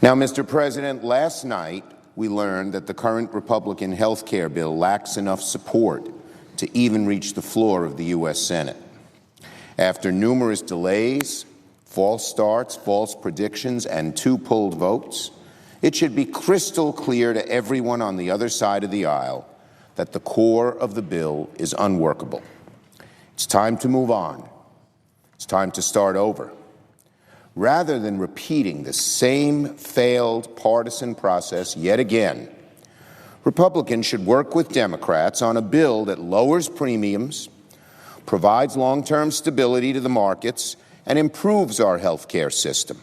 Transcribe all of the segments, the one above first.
Now, Mr. President, last night we learned that the current Republican health care bill lacks enough support to even reach the floor of the U.S. Senate. After numerous delays, false starts, false predictions, and 2 pulled votes, it should be crystal clear to everyone on the other side of the aisle that the core of the bill is unworkable. It's time to move on. It's time to start over. Rather than repeating the same failed partisan process yet again, Republicans should work with Democrats on a bill that lowers premiums, provides long-term stability to the markets, and improves our health care system.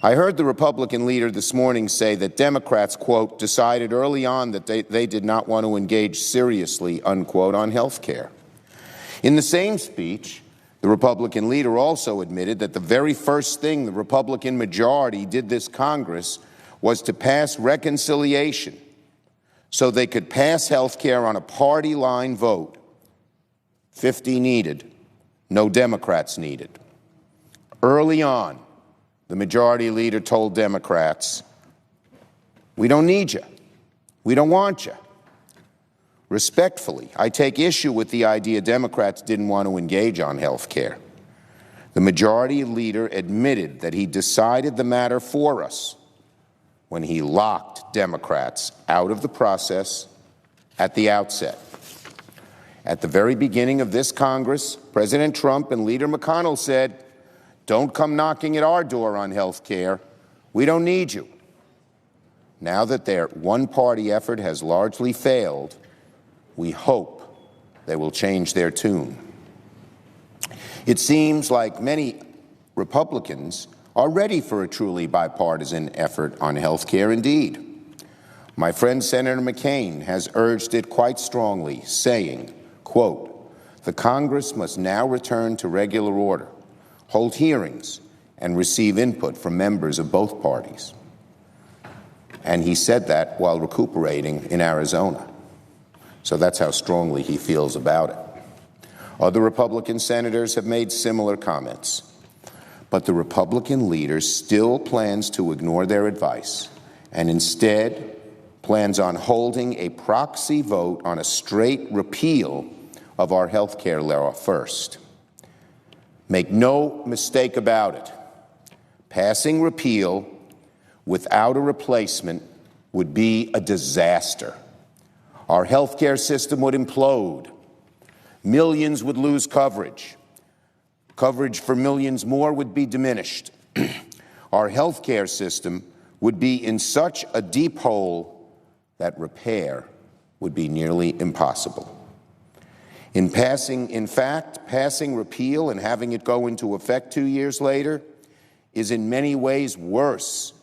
I heard the Republican leader this morning say that Democrats, quote, decided early on that they did not want to engage seriously, unquote, on health care. In the same speech, the Republican leader also admitted that the very first thing the Republican majority did this Congress was to pass reconciliation so they could pass health care on a party line vote. 50 needed, no Democrats needed. Early on, the majority leader told Democrats, "We don't need you. We don't want you." Respectfully, I take issue with the idea Democrats didn't want to engage on health care. The majority leader admitted that he decided the matter for us when he locked Democrats out of the process at the outset. At the very beginning of this Congress, President Trump and Leader McConnell said, "Don't come knocking at our door on health care. We don't need you." Now that their one-party effort has largely failed, we hope they will change their tune. It seems like many Republicans are ready for a truly bipartisan effort on health care indeed. My friend Senator McCain has urged it quite strongly, saying, quote, "The Congress must now return to regular order, hold hearings, and receive input from members of both parties." And he said that while recuperating in Arizona. So that's how strongly he feels about it. Other Republican senators have made similar comments. But the Republican leader still plans to ignore their advice and instead plans on holding a proxy vote on a straight repeal of our health care law first. Make no mistake about it. Passing repeal without a replacement would be a disaster. Our health care system would implode. Millions would lose coverage. Coverage for millions more would be diminished. Our health care system would be in such a deep hole that repair would be nearly impossible. In fact, passing repeal and having it go into effect 2 years later is in many ways worse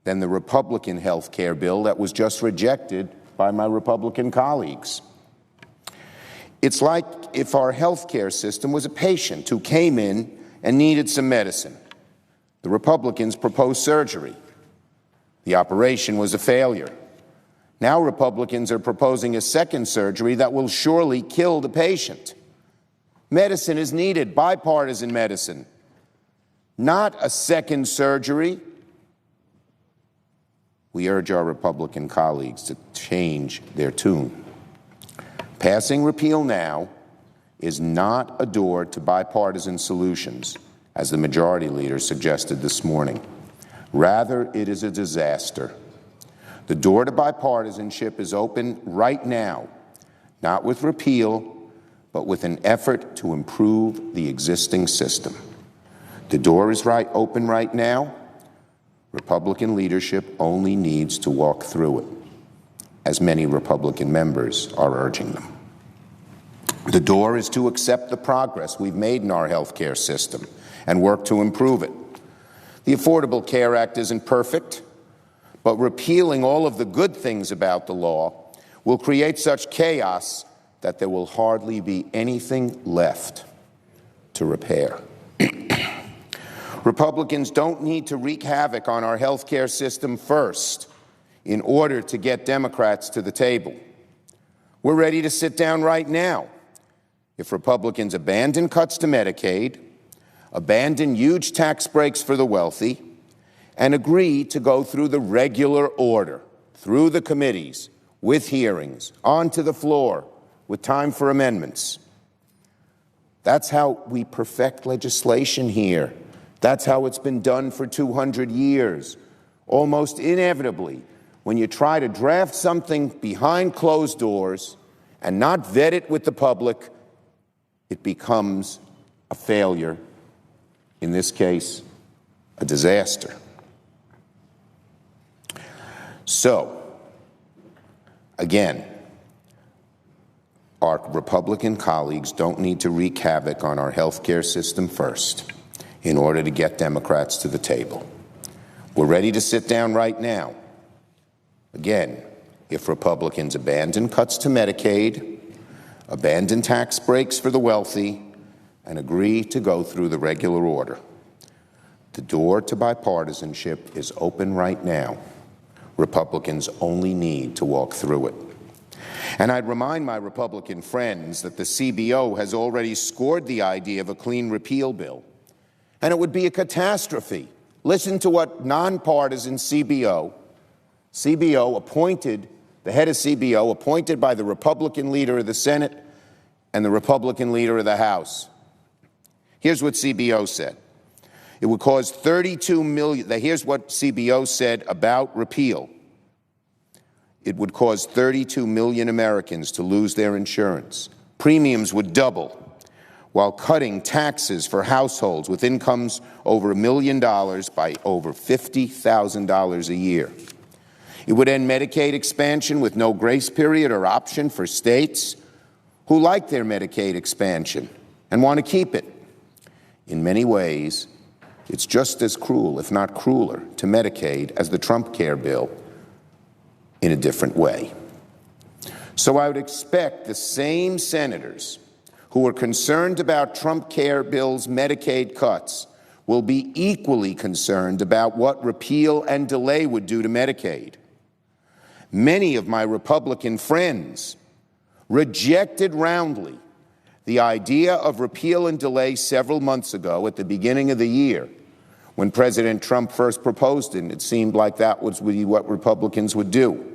than the Republican health care bill that was just rejected by my Republican colleagues. It's like if our health care system was a patient who came in and needed some medicine. The Republicans proposed surgery. The operation was a failure. Now Republicans are proposing a second surgery that will surely kill the patient. Medicine is needed, bipartisan medicine, not a second surgery. We urge our Republican colleagues to change their tune. Passing repeal now is not a door to bipartisan solutions, as the majority leader suggested this morning. Rather, it is a disaster. The door to bipartisanship is open right now, not with repeal, but with an effort to improve the existing system. The door is open right now. Republican leadership only needs to walk through it, as many Republican members are urging them. The door is to accept the progress we've made in our health care system and work to improve it. The Affordable Care Act isn't perfect, but repealing all of the good things about the law will create such chaos that there will hardly be anything left to repair. Republicans don't need to wreak havoc on our health care system first in order to get Democrats to the table. We're ready to sit down right now. If Republicans abandon cuts to Medicaid, abandon huge tax breaks for the wealthy, and agree to go through the regular order, through the committees, with hearings, onto the floor, with time for amendments. That's how we perfect legislation here. That's how it's been done for 200 years. Almost inevitably, when you try to draft something behind closed doors and not vet it with the public, it becomes a failure. In this case, a disaster. So, again, our Republican colleagues don't need to wreak havoc on our health care system first in order to get Democrats to the table. We're ready to sit down right now. Again, if Republicans abandon cuts to Medicaid, abandon tax breaks for the wealthy, and agree to go through the regular order. The door to bipartisanship is open right now. Republicans only need to walk through it. And I'd remind my Republican friends that the CBO has already scored the idea of a clean repeal bill, and it would be a catastrophe. Listen to what nonpartisan CBO appointed, the head of CBO, appointed by the Republican leader of the Senate and the Republican leader of the House. Here's what CBO said. It would cause 32 million, here's what CBO said about repeal. It would cause 32 million Americans to lose their insurance. Premiums would double, while cutting taxes for households with incomes over $1 million by over $50,000 a year. It would end Medicaid expansion with no grace period or option for states who like their Medicaid expansion and want to keep it. In many ways, it's just as cruel, if not crueler, to Medicaid as the Trump care bill, in a different way. So I would expect the same senators who are concerned about Trump care bill's Medicaid cuts will be equally concerned about what repeal and delay would do to Medicaid. Many of my Republican friends rejected roundly the idea of repeal and delay several months ago at the beginning of the year when President Trump first proposed it. It seemed like that would be what Republicans would do.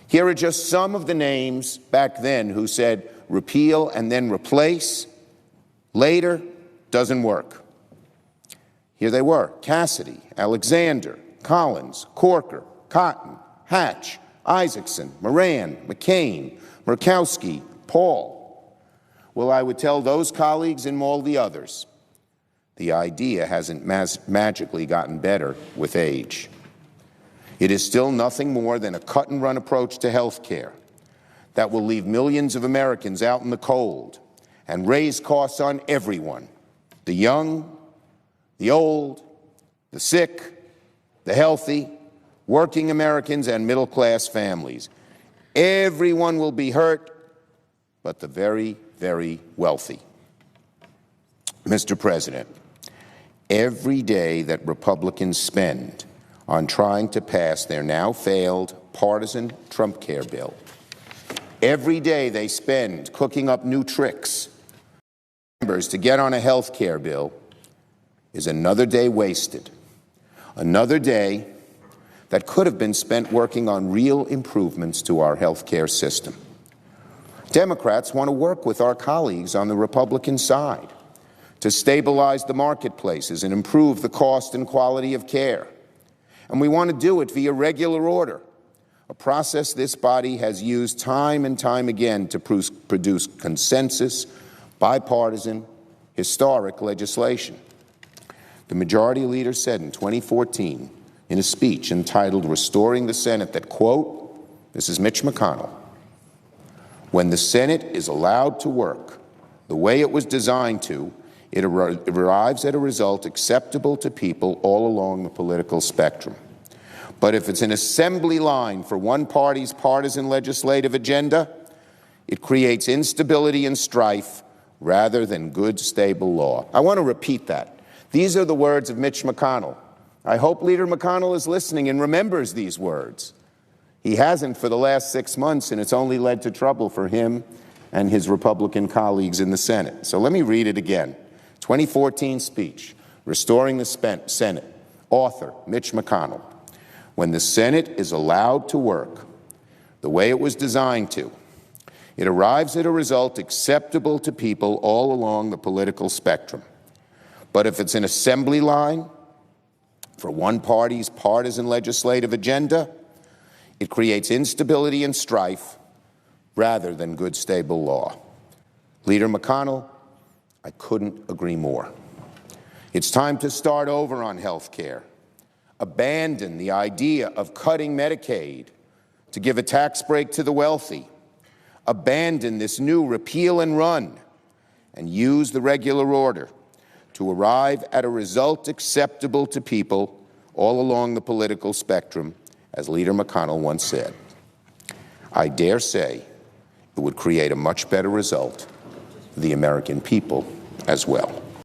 Here are just some of the names back then who said repeal and then replace. Later, doesn't work. Here they were: Cassidy, Alexander, Collins, Corker, Cotton, Hatch, Isaacson, Moran, McCain, Murkowski, Paul. Well, I would tell those colleagues and all the others, the idea hasn't magically gotten better with age. It is still nothing more than a cut-and-run approach to health care that will leave millions of Americans out in the cold and raise costs on everyone: the young, the old, the sick, the healthy, working Americans, and middle-class families. Everyone will be hurt, but the very, very wealthy. Mr. President, every day that Republicans spend on trying to pass their now failed partisan Trump care bill, every day they spend cooking up new tricks to get on a health care bill, is another day wasted. Another day that could have been spent working on real improvements to our health care system. Democrats want to work with our colleagues on the Republican side to stabilize the marketplaces and improve the cost and quality of care. And we want to do it via regular order, a process this body has used time and time again to produce consensus, bipartisan, historic legislation. The majority leader said in 2014 in a speech entitled "Restoring the Senate" that, quote, this is Mitch McConnell, "When the Senate is allowed to work the way it was designed to, it arrives at a result acceptable to people all along the political spectrum. But if it's an assembly line for one party's partisan legislative agenda, it creates instability and strife rather than good, stable law." I want to repeat that. These are the words of Mitch McConnell. I hope Leader McConnell is listening and remembers these words. He hasn't for the last 6 months, and it's only led to trouble for him and his Republican colleagues in the Senate. So let me read it again. 2014 speech, "Restoring the Senate." author, Mitch McConnell, when the Senate is allowed to work the way it was designed to, it arrives at a result acceptable to people all along the political spectrum. But if it's an assembly line for one party's partisan legislative agenda, it creates instability and strife rather than good, stable law. Leader McConnell, I couldn't agree more. It's time to start over on health care. Abandon the idea of cutting Medicaid to give a tax break to the wealthy. Abandon this new repeal and run and use the regular order to arrive at a result acceptable to people all along the political spectrum, as Leader McConnell once said. I dare say it would create a much better result for the American people as well.